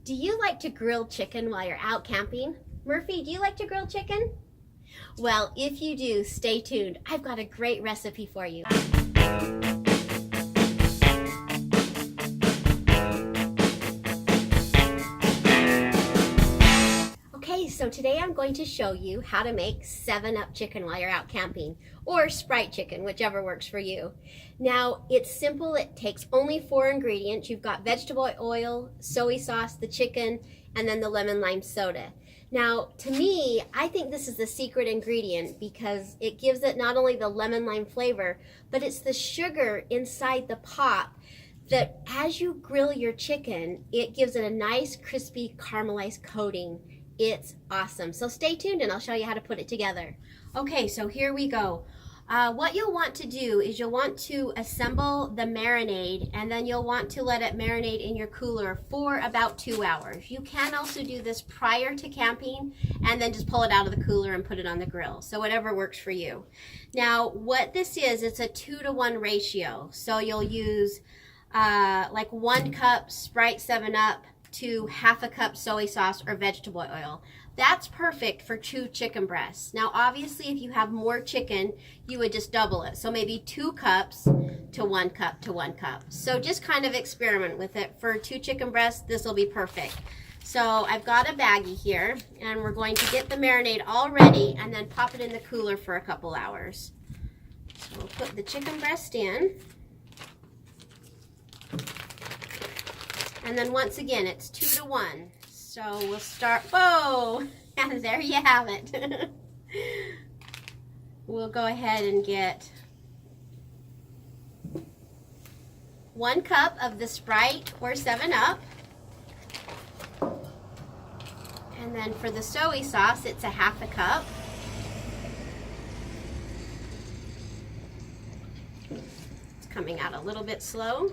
Do you like to grill chicken while you're out camping? Murphy, do you like to grill chicken? Well, if you do, stay tuned. I've got a great recipe for you. Okay, so today I'm going to show you how to make 7-Up chicken while you're out camping, or Sprite chicken, whichever works for you. Now, it's simple. It takes only 4 ingredients. You've got vegetable oil, soy sauce, the chicken, and then the lemon lime soda. Now, to me, I think this is the secret ingredient because it gives it not only the lemon lime flavor, but it's the sugar inside the pot that as you grill your chicken, it gives it a nice crispy caramelized coating. It's awesome. So stay tuned and I'll show you how to put it together. Okay, so here we go. What you'll want to do is you'll want to assemble the marinade, and then you'll want to let it marinate in your cooler for about 2 hours. You can also do this prior to camping and then just pull it out of the cooler and put it on the grill. So whatever works for you. Now what this is, it's a 2-to-1 ratio. So you'll use like 1 cup Sprite 7-Up to ½ a cup soy sauce or vegetable oil. That's perfect for 2 chicken breasts. Now obviously if you have more chicken, you would just double it. So maybe 2 cups to 1 cup to 1 cup. So just kind of experiment with it. For 2 chicken breasts, this will be perfect. So I've got a baggie here, and we're going to get the marinade all ready and then pop it in the cooler for a couple hours. So we'll put the chicken breast in. And then once again, it's 2-to-1. So we'll start, whoa, and there you have it. We'll go ahead and get 1 cup of the Sprite or 7-Up. And then for the soy sauce, it's a ½ a cup. It's coming out a little bit slow.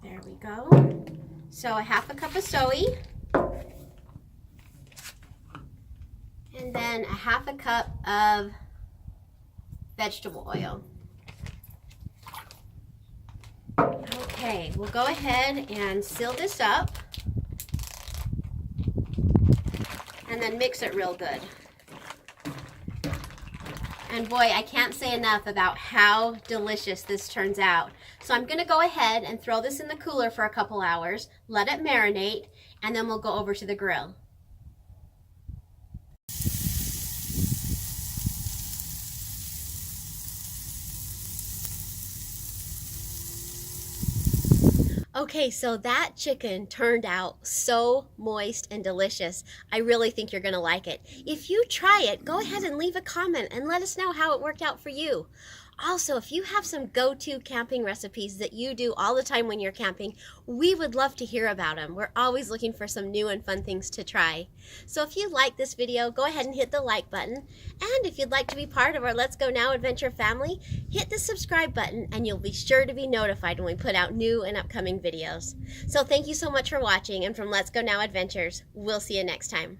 There we go. So a ½ a cup of soy, and then a ½ a cup of vegetable oil. Okay, we'll go ahead and seal this up and then mix it real good. And boy, I can't say enough about how delicious this turns out. So I'm gonna go ahead and throw this in the cooler for a couple hours, let it marinate, and then we'll go over to the grill. Okay, so that chicken turned out so moist and delicious. I really think you're gonna like it. If you try it, go ahead and leave a comment and let us know how it worked out for you. Also, if you have some go-to camping recipes that you do all the time when you're camping, we would love to hear about them. We're always looking for some new and fun things to try. So if you like this video, go ahead and hit the like button. And if you'd like to be part of our Let's Go Now Adventure family, hit the subscribe button and you'll be sure to be notified when we put out new and upcoming videos. So thank you so much for watching, and from Let's Go Now Adventures, we'll see you next time.